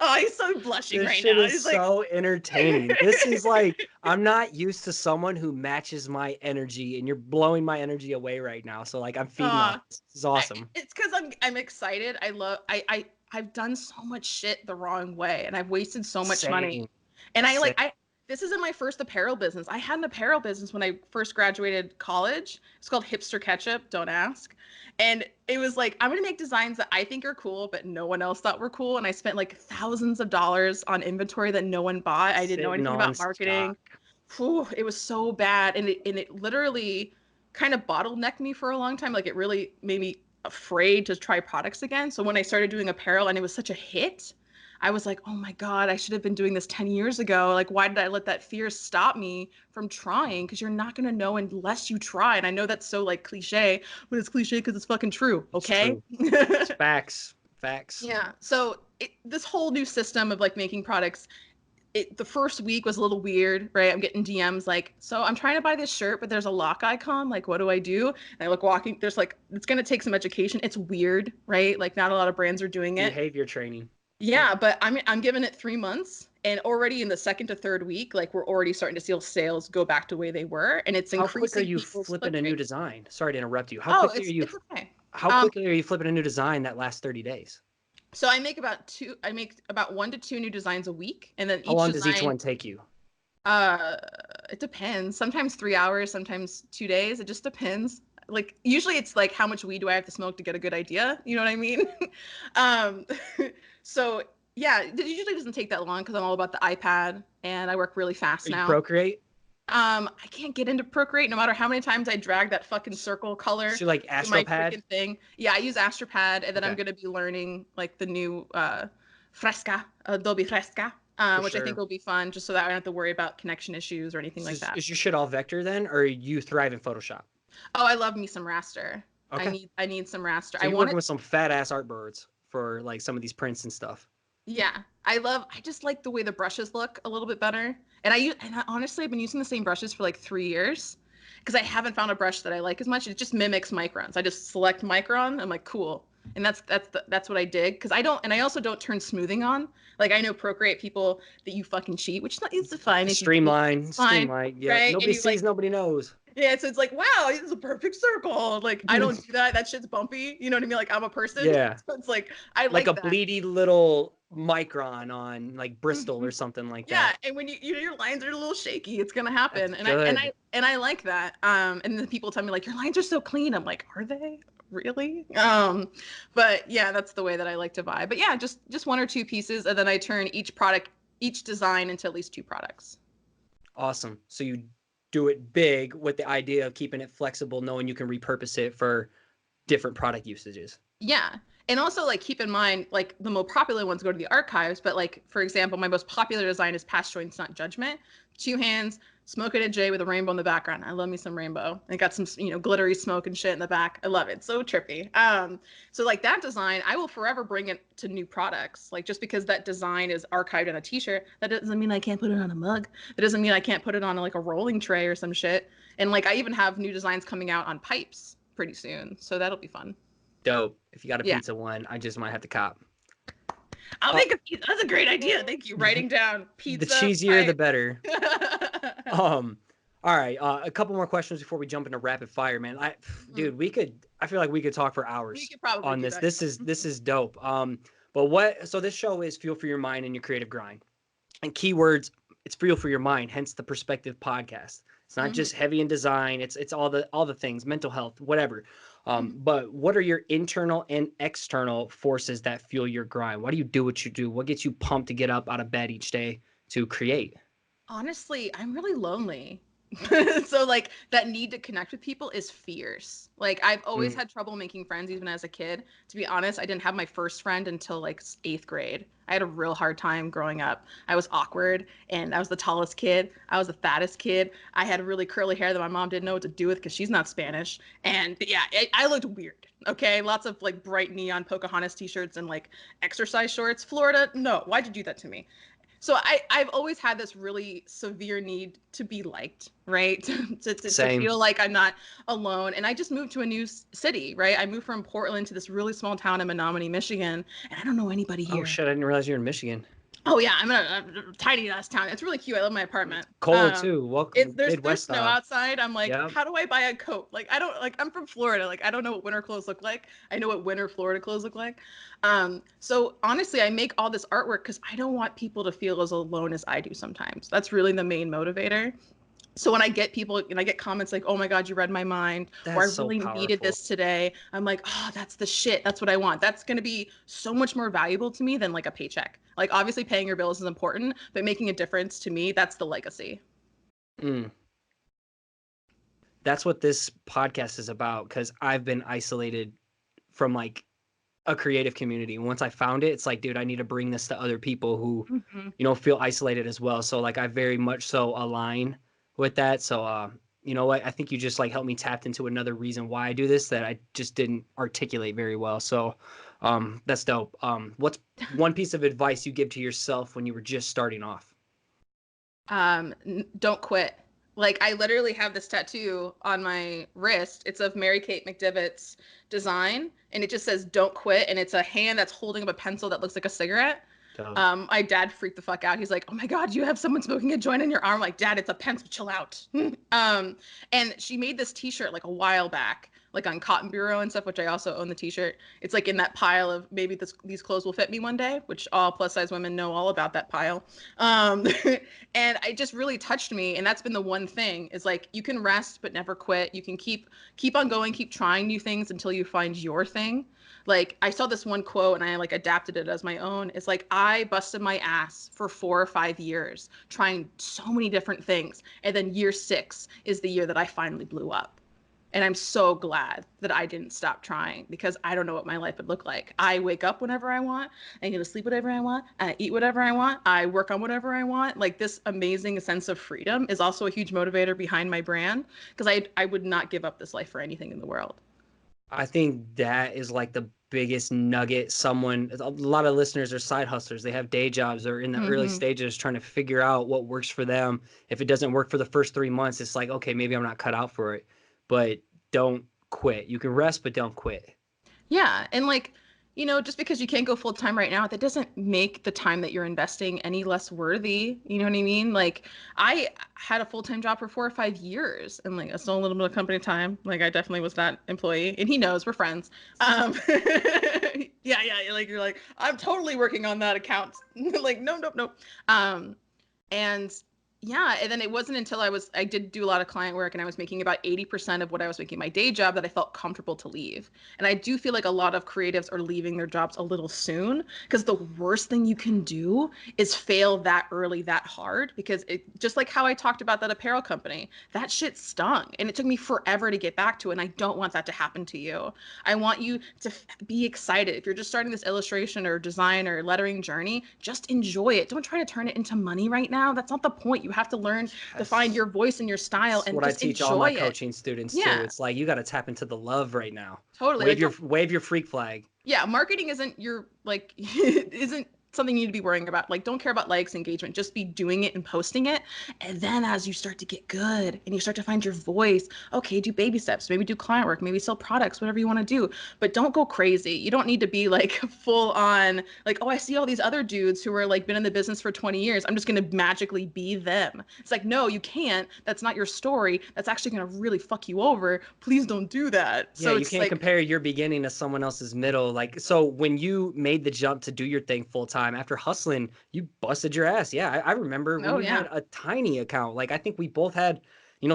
Oh, he's so blushing This right shit now. is He's like, so entertaining. This is like, I'm not used to someone who matches my energy, and you're blowing my energy away right now. So like, I'm feeding off. uh, This is awesome. it's because I'm excited. I've done so much shit the wrong way, and I've wasted so much money. Same. And Same. this isn't my first apparel business. I had an apparel business when I first graduated college. It's called Hipster Ketchup. Don't ask. And it was like, I'm gonna make designs that I think are cool, but no one else thought were cool. And I spent like thousands of dollars on inventory that no one bought. I didn't know Sitting anything on about stock. marketing. Whew, it was so bad, and it literally kind of bottlenecked me for a long time. Like it really made me afraid to try products again. So when I started doing apparel and it was such a hit, I was like, oh my God, I should have been doing this 10 years ago. Like, why did I let that fear stop me from trying? Because you're not going to know unless you try. And I know that's so like cliche, but it's cliche because it's fucking true. It's Okay. true. It's facts. Facts. Yeah. So this whole new system of like making products, the first week was a little weird, right? I'm getting DMs like, so I'm trying to buy this shirt, but there's a lock icon. Like, what do I do? And I look walking, there's like, it's going to take some education. It's weird, right? Like, not a lot of brands are doing it. Behavior training. Yeah, but I'm giving it 3 months, and already in the second to third week, like we're already starting to see sales go back to the way they were, and it's How quick are increasing you people's flipping click a new rate. design? Sorry to interrupt you. Oh, it's okay. How Um, quickly are you flipping a new design that lasts 30 days? so I make about 1 to 2 new designs a week, and then How each long does each design, one take you? uh, it depends. Sometimes 3 hours, sometimes 2 days. It just depends. Like usually it's like how much weed do I have to smoke to get a good idea? You know what I mean? um, so yeah, it usually doesn't take that long because I'm all about the iPad and I work really fast Are you now. Procreate? I can't get into Procreate no matter how many times I drag that fucking circle color So like to my AstroPad? freaking thing. Yeah, I use AstroPad, and then I'm Okay, gonna be learning like the new Fresca, Adobe Fresca, for which I think sure. will be fun, just so that I don't have to worry about connection issues or anything So like that. is your shit all vector then, or you thrive in Photoshop? Oh, I love me some raster. Okay. I need some raster. So I you're want working it. with some fat ass artboards for like some of these prints and stuff. Yeah, I just like the way the brushes look a little bit better. Honestly, I've been using the same brushes for like 3 years because I haven't found a brush that I like as much. It just mimics microns. I just select micron. I'm like, cool. And that's what I dig because I also don't turn smoothing on. Like I know Procreate people that you fucking cheat, which is not, it's fine if you do. Streamline, It's fine, streamline. Yep. right? And Nobody you like sees, nobody knows. yeah, so it's like, wow, it's a perfect circle. Like I don't do that. That shit's bumpy. You know what I mean? Like I'm a person. Yeah. So it's like I Like a like that. bleedy little micron on like Bristol or something like Yeah, that. and when your lines are a little shaky, it's gonna happen. That's And good. I like that. And then people tell me like your lines are so clean. I'm like, are they? Really? But yeah, that's the way that I like to buy. But yeah, just 1 or 2 pieces, and then I turn each design into at least 2 products. Awesome. So you do it big with the idea of keeping it flexible, knowing you can repurpose it for different product usages. Yeah. And also like keep in mind like the more popular ones go to the archives, but like for example, my most popular design is Past Joints Not Judgment. Two hands, smoking a J with a rainbow in the background. I love me some rainbow. It got some, glittery smoke and shit in the back. I love it. So trippy. So like that design, I will forever bring it to new products. Like just because that design is archived in a t-shirt, that doesn't mean I can't put it on a mug. That doesn't mean I can't put it on like a rolling tray or some shit. And like I even have new designs coming out on pipes pretty soon. So that'll be fun. Dope. If you got a Yeah. pizza one, I just might have to cop. I'll Uh, make a pizza. That's a great idea. Thank you. Writing down the pizza cheesier, the pipe. better. All right. A couple more questions before we jump into rapid fire, man. Mhm. Dude, I feel like we could talk for We hours could probably on do this. that. This is dope. But so this show is fuel for your mind and your creative grind. And keywords, it's fuel for your mind, hence the Perspective podcast. It's not Mhm. just heavy in design, it's all the things, mental health, whatever. Mhm. But what are your internal and external forces that fuel your grind? Why do you do what you do? What gets you pumped to get up out of bed each day to create? Honestly, I'm really lonely. So like that need to connect with people is fierce. Like I've always Mm. had trouble making friends even as a kid. To be honest, I didn't have my first friend until like 8th grade. I had a real hard time growing up. I was awkward and I was the tallest kid. I was the fattest kid. I had really curly hair that my mom didn't know what to do with because she's not Spanish. And yeah, I looked weird. Okay, lots of like bright neon Pocahontas t-shirts and like exercise shorts. Florida, no, why'd you do that to me? So I've always had this really severe need to be liked, right? To Same. feel like I'm not alone. And I just moved to a new city, right? I moved from Portland to this really small town in Menominee, Michigan, and I don't know anybody Oh here. shit, I didn't realize you're in Michigan. Oh yeah, I'm in a tiny ass town. It's really cute. I love my apartment. Cold too. It's Welcome there's Midwest snow style. outside. I'm like, Yep. how do I buy a coat? Like I don't like I'm from Florida. Like I don't know what winter clothes look like. I know what winter Florida clothes look like. So honestly, I make all this artwork because I don't want people to feel as alone as I do sometimes. That's really the main motivator. So when I get people and I get comments like, "Oh my God, you read my mind," or "I That's so really needed powerful. this today," I'm like, "Oh, that's the shit. That's what I want. That's going to be so much more valuable to me than like a paycheck. Like obviously paying your bills is important, but making a difference to me, that's the legacy." Mm. That's what this podcast is about because I've been isolated from like a creative community. And once I found it, it's like, dude, I need to bring this to other people who, Mhm. feel isolated as well. So like I very much so align with that. So you know what? I think you just like helped me tap into another reason why I do this that I just didn't articulate very well. So that's dope. What's one piece of advice you give to yourself when you were just starting off? Don't quit. Like I literally have this tattoo on my wrist. It's of Mary Kate McDivitt's design, and it just says "Don't quit," and it's a hand that's holding up a pencil that looks like a cigarette. Dope. My dad freaked the fuck out. He's like, "Oh my God, you have someone smoking a joint in your arm." Like, Dad, it's a pencil. Chill out. And she made this T-shirt like a while back, like on Cotton Bureau and stuff, which I also own the T-shirt. It's like in that pile of maybe these clothes will fit me one day, which all plus size women know all about that pile. Um, and it just really touched me. And that's been the one thing is like you can rest but never quit. You can keep on going, keep trying new things until you find your thing. Like I saw this one quote and I like adapted it as my own. It's like I busted my ass for 4 or 5 years trying so many different things. And then year 6 is the year that I finally blew up. And I'm so glad that I didn't stop trying because I don't know what my life would look like. I wake up whenever I want. I get to sleep whatever I want. I eat whatever I want. I work on whatever I want. Like this amazing sense of freedom is also a huge motivator behind my brand because I would not give up this life for anything in the world. I think that is like the biggest nugget. A lot of listeners are side hustlers. They have day jobs or in the early Mm-hmm. stages trying to figure out what works for them. If it doesn't work for the first 3 months, it's like, okay, maybe I'm not cut out for it. But don't quit. You can rest, but don't quit. Yeah. And like, just because you can't go full time right now, that doesn't make the time that you're investing any less worthy. You know what I mean? Like, I had a full time job for 4 or 5 years and like I stole a little bit of company time. Like, I definitely was that employee and he knows we're friends. Yeah, yeah. Like, you're like, I'm totally working on that account. Like, no, no, no. And Yeah, and then it wasn't until I did do a lot of client work and I was making about 80% of what I was making my day job that I felt comfortable to leave. And I do feel like a lot of creatives are leaving their jobs a little soon because the worst thing you can do is fail that early, that hard. Because it just like how I talked about that apparel company, that shit stung and it took me forever to get back to it. And I don't want that to happen to you. I want you to be excited. If you're just starting this illustration or design or lettering journey, just enjoy it. Don't try to turn it into money right now. That's not the point. You have to learn to find Yes. your voice and your style That's and what I just teach all my enjoy it. coaching students too. Yeah, It's like you got to tap into the love right now. totally. Like don't Wave your freak flag. yeah, marketing isn't your like isn't something you need to be worrying about. Like don't care about likes, engagement, just be doing it and posting it. And then as you start to get good and you start to find your voice, okay, do baby steps, maybe do client work, maybe sell products, whatever you want to do. But don't go crazy. You don't need to be like full on like, oh, I see all these other dudes who are like been in the business for 20 years. I'm just going to magically be them. It's like, no, you can't. That's not your story. That's actually going to really fuck you over. Please don't do that. Yeah, So you it's can't like, compare your beginning to someone else's middle. Like, so when you made the jump to do your thing full time after hustling, you busted your ass. Yeah, I remember when oh you had yeah, a tiny account. Like, I think we both had,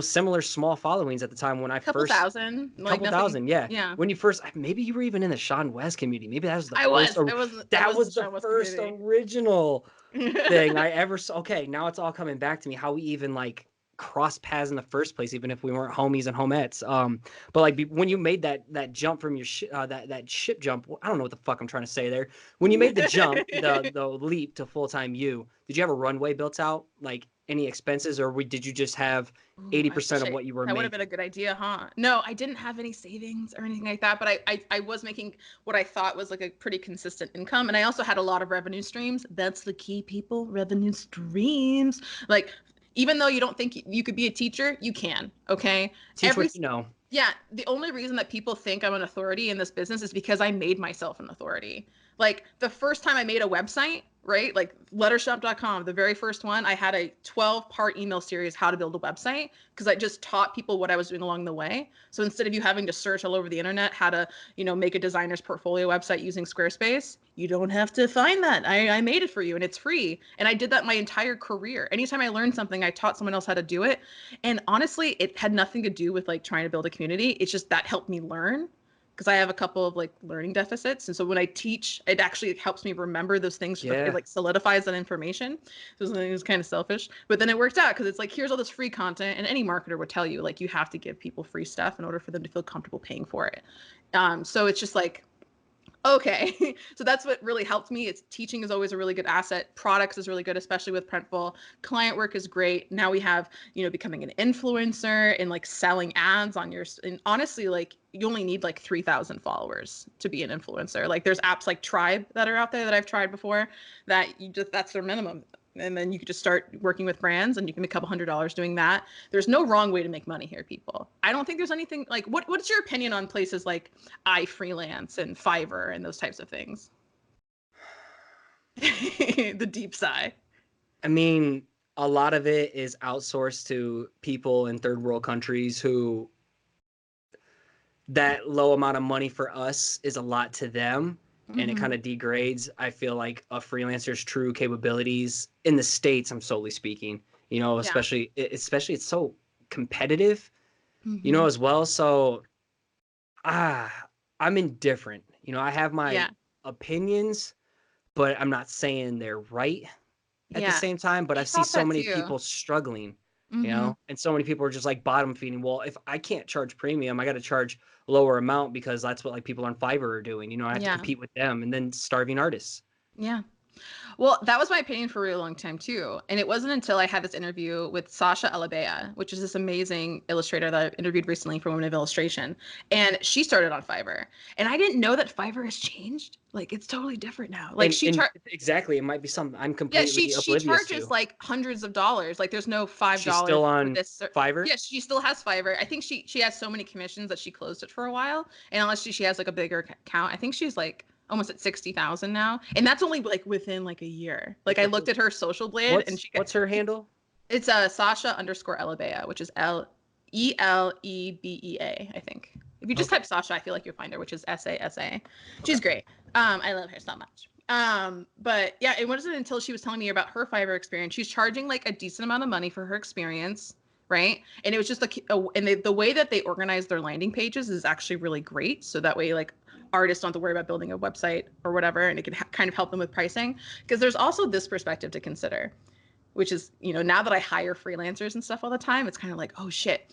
similar small followings at the time when I couple first, thousand, like couple nothing. thousand. Yeah. Yeah. When you first, maybe you were even in the Sean West community. Maybe that was the I first, was. I that was the was the Sean West first community. original thing I ever saw. Okay, now it's all coming back to me. How we even like crossed paths in the first place, even if we weren't homies and homettes. But like when you made that jump from your that ship jump, I don't know what the fuck I'm trying to say there. When you made the jump, the leap to full time you, did you have a runway built out? Like any expenses, or did you just have Ooh, I 80% wish of what you were that would have been a making? good idea, huh? No, I didn't have any savings or anything like that, but I was making what I thought was like a pretty consistent income. And I also had a lot of revenue streams. That's the key, people, revenue streams. Like, even though you don't think you could be a teacher, you can, okay? Teach Every what you know. Yeah, the only reason that people think I'm an authority in this business is because I made myself an authority. Like the first time I made a website, right? Like lettershoppe.com, the very first one, I had a 12-part email series how to build a website because I just taught people what I was doing along the way. So instead of you having to search all over the internet how to, make a designer's portfolio website using Squarespace, you don't have to find that. I made it for you and it's free. And I did that my entire career. Anytime I learned something, I taught someone else how to do it. And honestly, it had nothing to do with like trying to build a community. It's just that helped me learn because I have a couple of like learning deficits. And so when I teach, it actually helps me remember those things. It Yeah. like solidifies that information. So it was kind of selfish, but then it worked out because it's like, here's all this free content. And any marketer would tell you, like, you have to give people free stuff in order for them to feel comfortable paying for it. So it's just like, okay. So that's what really helped me. It's teaching is always a really good asset. Products is really good, especially with Printful. Client work is great. Now we have, becoming an influencer and like selling ads on your, and honestly, like you only need like 3,000 followers to be an influencer. Like there's apps like Tribe that are out there that I've tried before that that's their minimum. And then you could just start working with brands and you can make a couple $100s doing that. There's no wrong way to make money here, people. I don't think there's anything like what's your opinion on places like freelance and Fiverr and those types of things? The deep sigh. I mean, a lot of it is outsourced to people in third world countries who that low amount of money for us is a lot to them, and it kind Mm-hmm. of degrades, I feel like, a freelancer's true capabilities in the States. I'm solely speaking, Yeah. especially it's so competitive, Mm-hmm. as well. So ah, I'm indifferent. I have my Yeah. opinions, but I'm not saying they're right at the Yeah. same time. But I I see thought so that many too. people struggling, Mm-hmm. and so many people are just like bottom feeding. Well, if I can't charge premium, I got to charge lower amount because that's what like people on Fiverr are doing. I have to Yeah. compete with them and then starving artists. Yeah. Well, that was my opinion for a really long time too. And it wasn't until I had this interview with Sasha Alabea, which is this amazing illustrator that I interviewed recently for Women of Illustration. And she started on Fiverr. And I didn't know that Fiverr has changed. Like it's totally different now. Like And exactly, it might be something I'm yeah, completely she oblivious charges to. like hundreds of dollars. Like there's no She's $5 still for on this. Fiverr. Yeah, she still has Fiverr. I think she has so many commissions that she closed it for a while. And unless she has like a bigger account, I think she's like almost at 60,000 now. And that's only like within like a year. Like What's I her looked at her social blade and what's she got what's her handle? it's Sasha underscore Elebea, which is Lebea, I think. If you just Okay. type Sasha, I feel like you'll find her, which is Sasa. Okay. She's great. I love her so much. But yeah, it wasn't until she was telling me about her Fiverr experience. She's charging like a decent amount of money for her experience, right? And it was just like, and the way that they organize their landing pages is actually really great. So that way, like artists don't have to worry about building a website or whatever, and it can kind of help them with pricing. Because there's also this perspective to consider, which is, you know, now that I hire freelancers and stuff all the time, it's kind of like, oh shit.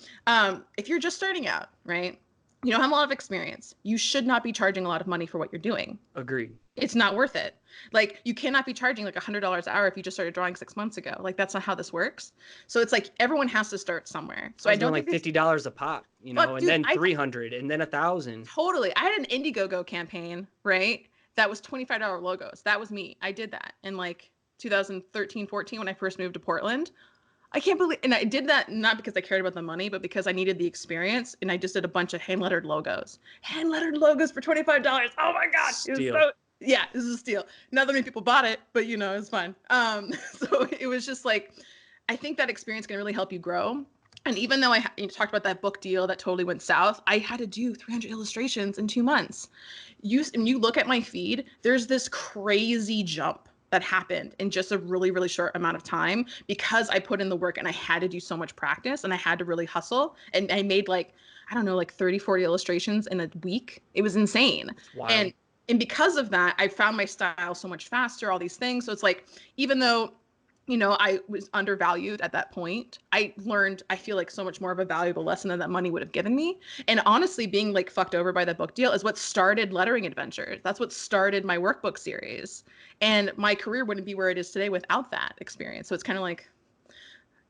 If you're just starting out, right? You don't have a lot of experience. You should not be charging a lot of money for what you're doing. Agreed. It's not worth it. Like you cannot be charging like $100 an hour if you just started drawing 6 months ago. Like that's not how this works. So it's like everyone has to start somewhere. So I I was doing don't like think $50 a pop, you know, but and dude, then 300 and then 1,000. totally. I had an Indiegogo campaign, right? That was $25 logos. That was me. I did that in like 2013, 14 when I first moved to Portland. I can't believe, and I did that not because I cared about the money, but because I needed the experience. And I just did a bunch of hand lettered logos for $25. Oh my God. It was Steal. so, yeah, this is a steal. Not that many people bought it, but you know, it's fine. So it was just like, I think that experience can really help you grow. And even though you talked about that book deal that totally went south, I had to do 300 illustrations in 2 months. When you look at my feed, there's this crazy jump that happened in just a really, really short amount of time because I put in the work and I had to do so much practice and I had to really hustle. And I made like, I don't know, like 30, 40 illustrations in a week. It was insane. Wild. And because of that, I found my style so much faster, all these things. So it's like, even though, you know, I was undervalued at that point, I learned, I feel like so much more of a valuable lesson than that money would have given me. And honestly, being like fucked over by that book deal is what started Lettering Adventures. That's what started my workbook series. And my career wouldn't be where it is today without that experience. So it's kind of like,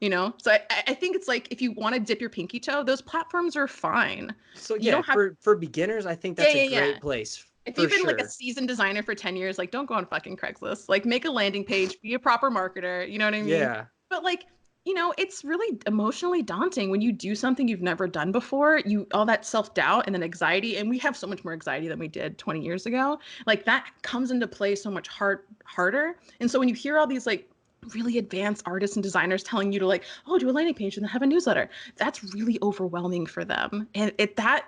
you know, so I think it's like, if you want to dip your pinky toe, those platforms are fine. So You yeah, don't have, for beginners, I think yeah, that's yeah, a yeah. great place If for you've been like a sure. seasoned designer for 10 years, like don't go on fucking Craigslist. Like make a landing page, be a proper marketer, you know what I mean? Yeah. But like, you know, it's really emotionally daunting when you do something you've never done before. You all that self-doubt and then anxiety, and we have so much more anxiety than we did 20 years ago. Like that comes into play so much harder. And so when you hear all these like really advanced artists and designers telling you to like, oh, do a landing page and then have a newsletter, that's really overwhelming for them. And that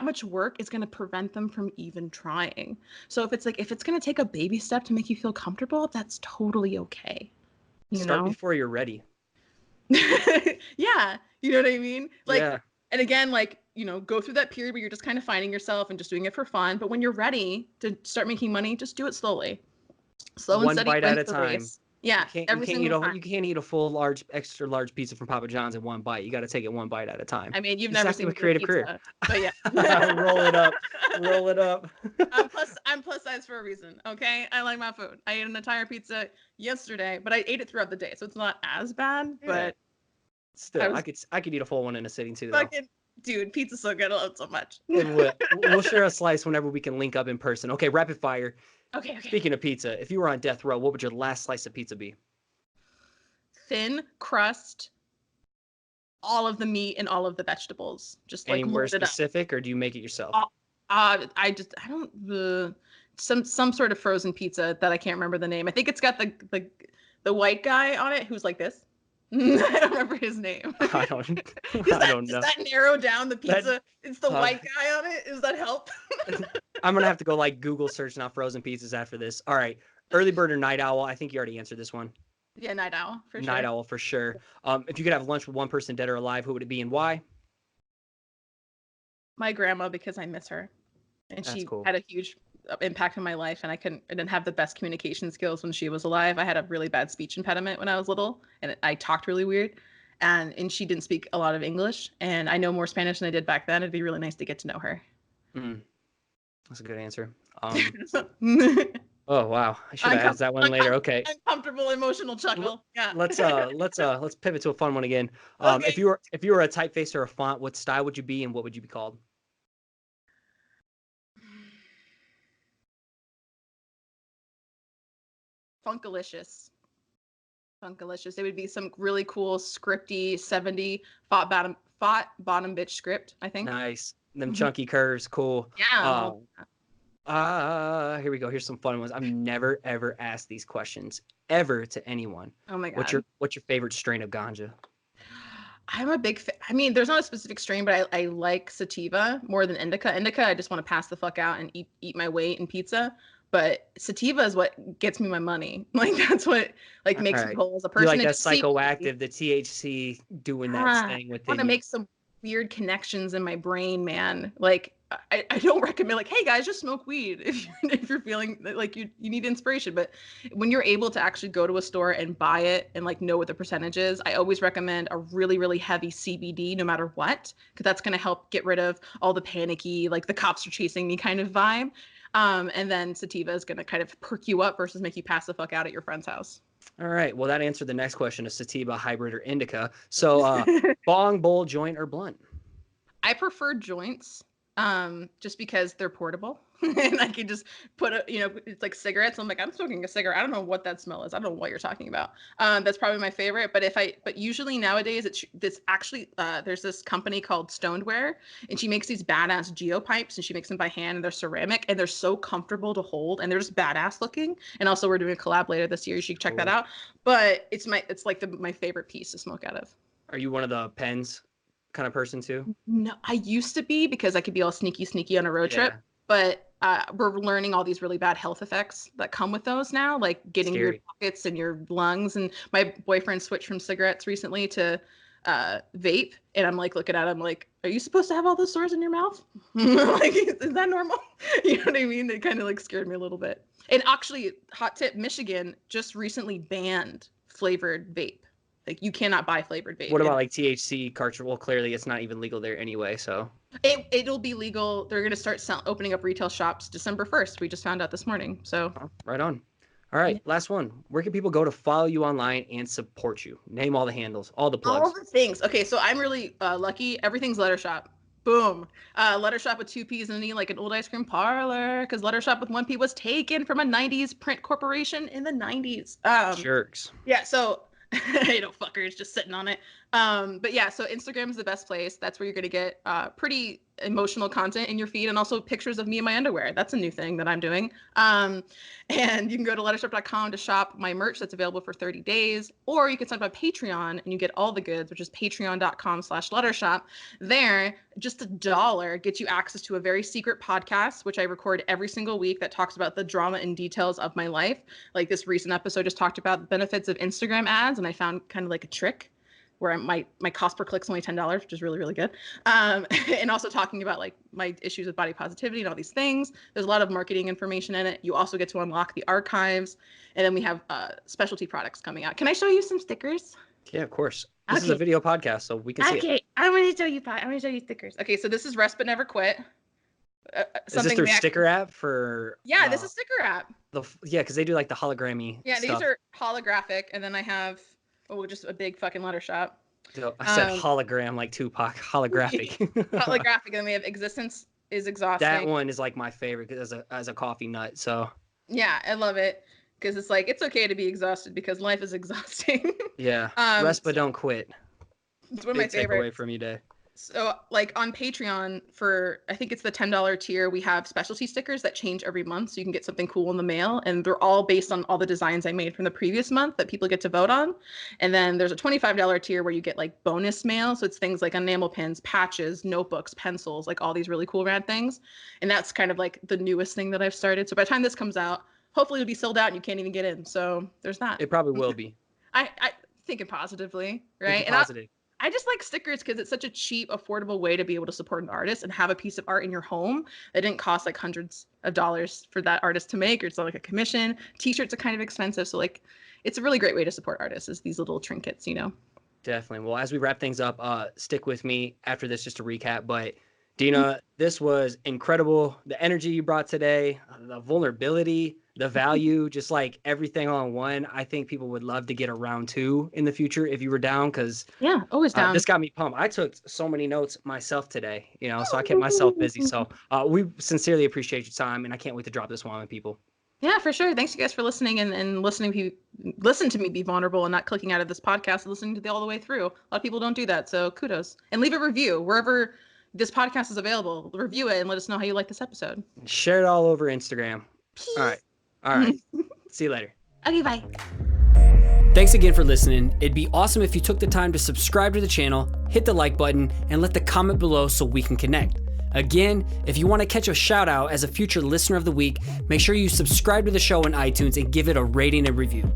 much work is going to prevent them from even trying. So if it's going to take a baby step to make you feel comfortable, that's totally okay. You Start know? before you're ready. Yeah, you know what I mean? Like, Yeah. and again, like, you know, go through that period where you're just kind of finding yourself and just doing it for fun. But when you're ready to start making money, just do it slowly. Slow and One steady bite at wins a the time. race. Yeah, You every can't eat single time. you can't eat a full large extra large pizza from Papa John's in one bite. You got to take it one bite at a time. I mean, you've Just never have to seen have me a eat a creative career. pizza, but yeah. Roll it up. Roll it up. I'm plus size for a reason. Okay, I like my food. I ate an entire pizza yesterday, but I ate it throughout the day, so it's not as bad. Yeah. But I Still, was I could eat a full one in a sitting too, though. fucking dude. Pizza's so good. I love it so much. We'll share a slice whenever we can link up in person. Okay, rapid fire. Okay. Speaking of pizza, if you were on death row, what would your last slice of pizza be? Thin crust, all of the meat and all of the vegetables, just like Anywhere loaded up. specific, or do you make it yourself? I don't some sort of frozen pizza that I can't remember the name. I think it's got the white guy on it who's like this. I don't remember his name. I don't know. Does that narrow down the pizza? It's the uh, white guy on it. Does that help? I'm gonna have to go like Google search now frozen pizzas after this. All right, early bird or night owl? I think you already answered this one. Yeah, night owl for Night sure. owl for sure. If you could have lunch with one person, dead or alive, who would it be and why? My grandma, because I miss her, and That's she cool. had a huge impact on my life, and I didn't have the best communication skills when she was alive. I had a really bad speech impediment when I was little, and I talked really weird, and she didn't speak a lot of English, and I know more Spanish than I did back then. It'd be really nice to get to know her. That's a good answer. Oh wow, I should have asked that one later. Okay, uncomfortable emotional chuckle. Yeah. Let's pivot to a fun one again. Okay. If you were a typeface or a font, what style would you be and what would you be called? Funkalicious. Funkalicious. It would be some really cool scripty 70 fought bottom bitch script, I think. Nice. Them chunky curves, cool. Yeah. Here we go. Here's some fun ones. I've never ever asked these questions ever to anyone. Oh my God. What's your favorite strain of ganja? I'm a big fan. I mean, there's not a specific strain, but I like sativa more than indica. Indica, I just want to pass the fuck out and eat my weight in pizza. but sativa is what gets me my money. Like that's what like makes me whole as a person. You like that CBD, psychoactive, the THC doing that thing I within want to you. make some weird connections in my brain, man. Like I don't recommend like, hey guys, just smoke weed if you're feeling like you need inspiration. But when you're able to actually go to a store and buy it and like know what the percentage is, I always recommend a really, really heavy CBD no matter what, because that's going to help get rid of all the panicky, like the cops are chasing me kind of vibe. And then sativa is going to kind of perk you up versus make you pass the fuck out at your friend's house. All right. Well, that answered the next question of sativa, hybrid, or indica. So bong, bowl, joint, or blunt? I prefer joints, just because they're portable and I can just put a, it's like cigarettes. I'm like, I'm smoking a cigarette. I don't know what that smell is. I don't know what you're talking about. That's probably my favorite. But usually nowadays it's actually, there's this company called Stoneware, and she makes these badass geopipes, and she makes them by hand, and they're ceramic, and they're so comfortable to hold, and they're just badass looking. And also we're doing a collab later this year. You should check that out. But it's like my favorite piece to smoke out of. Are you one of the pens kind of person too? No, I used to be, because I could be all sneaky on a road trip, but we're learning all these really bad health effects that come with those now, like getting weird pockets in your lungs. And my boyfriend switched from cigarettes recently to vape, and I'm like looking at him like, are you supposed to have all those sores in your mouth? Like, is that normal? You know what I mean? It kind of like scared me a little bit. And actually, hot tip, Michigan just recently banned flavored vape. Like, you cannot buy flavored vape. What about like THC cartridge? Well, clearly it's not even legal there anyway, so. It'll be legal. They're going to start opening up retail shops December 1st. We just found out this morning. So right on. All right, last one. Where can people go to follow you online and support you? Name all the handles, all the plugs. All the things. Okay, so I'm really lucky. Everything's Letter Shoppe. Boom. Letter Shoppe with 2 P's and an E, like an old ice cream parlor, because Letter Shoppe with 1 P was taken from a 90s print corporation in the 90s. Jerks. Yeah, so fuckers just sitting on it. But yeah, so Instagram is the best place. That's where you're gonna get pretty emotional content in your feed, and also pictures of me in my underwear. That's a new thing that I'm doing. And you can go to lettershoppe.com to shop my merch that's available for 30 days, or you can sign up on Patreon and you get all the goods, which is patreon.com/lettershoppe. There, just $1 gets you access to a very secret podcast, which I record every single week, that talks about the drama and details of my life. Like this recent episode just talked about the benefits of Instagram ads, and I found kind of like a trick where my cost per click is only $10, which is really, really good. And also talking about like my issues with body positivity and all these things. There's a lot of marketing information in it. You also get to unlock the archives. And then we have specialty products coming out. Can I show you some stickers? Yeah, of course. This is a video podcast, so we can see it. Okay, I'm going to show you stickers. Okay, so this is Rest But Never Quit. Is this their sticker app for? Yeah, this is sticker app. Yeah, because they do like the hologrammy. Yeah, stuff. These are holographic, and then I have just a big fucking letter shop. So I said hologram like Tupac. Holographic. Holographic, and then we have Existence is Exhausting. That one is like my favorite as a coffee nut. So yeah, I love it because it's like it's okay to be exhausted because life is exhausting. Yeah. Rest but don't quit. It's one of my favorites. Takeaway from you day. So like on Patreon for, I think it's the $10 tier, we have specialty stickers that change every month. So you can get something cool in the mail, and they're all based on all the designs I made from the previous month that people get to vote on. And then there's a $25 tier where you get like bonus mail. So it's things like enamel pins, patches, notebooks, pencils, like all these really cool rad things. And that's kind of like the newest thing that I've started. So by the time this comes out, hopefully it'll be sold out and you can't even get in. So there's that. It probably will be. I thinking positively, right? Thinking positive. I just like stickers because it's such a cheap, affordable way to be able to support an artist and have a piece of art in your home that didn't cost like hundreds of dollars for that artist to make, or it's not like a commission. T-shirts are kind of expensive. So like, it's a really great way to support artists, is these little trinkets, you know? Definitely. Well, as we wrap things up, stick with me after this just to recap. But Deena, this was incredible. The energy you brought today, the vulnerability, the value, just like everything all in one. I think people would love to get a round 2 in the future if you were down, because yeah, always down. This got me pumped. I took so many notes myself today, so I kept myself busy. So we sincerely appreciate your time, and I can't wait to drop this one on people. Yeah, for sure. Thanks you guys for listening and listen to me be vulnerable and not clicking out of this podcast and listening to all the way through. A lot of people don't do that, so kudos. And leave a review wherever this podcast is available. Review it and let us know how you like this episode. Share it all over Instagram. Peace. All right. See you later. Okay, bye. Thanks again for listening. It'd be awesome if you took the time to subscribe to the channel, hit the like button, and let the comment below so we can connect. Again, if you want to catch a shout out as a future listener of the week, make sure you subscribe to the show on iTunes and give it a rating and review.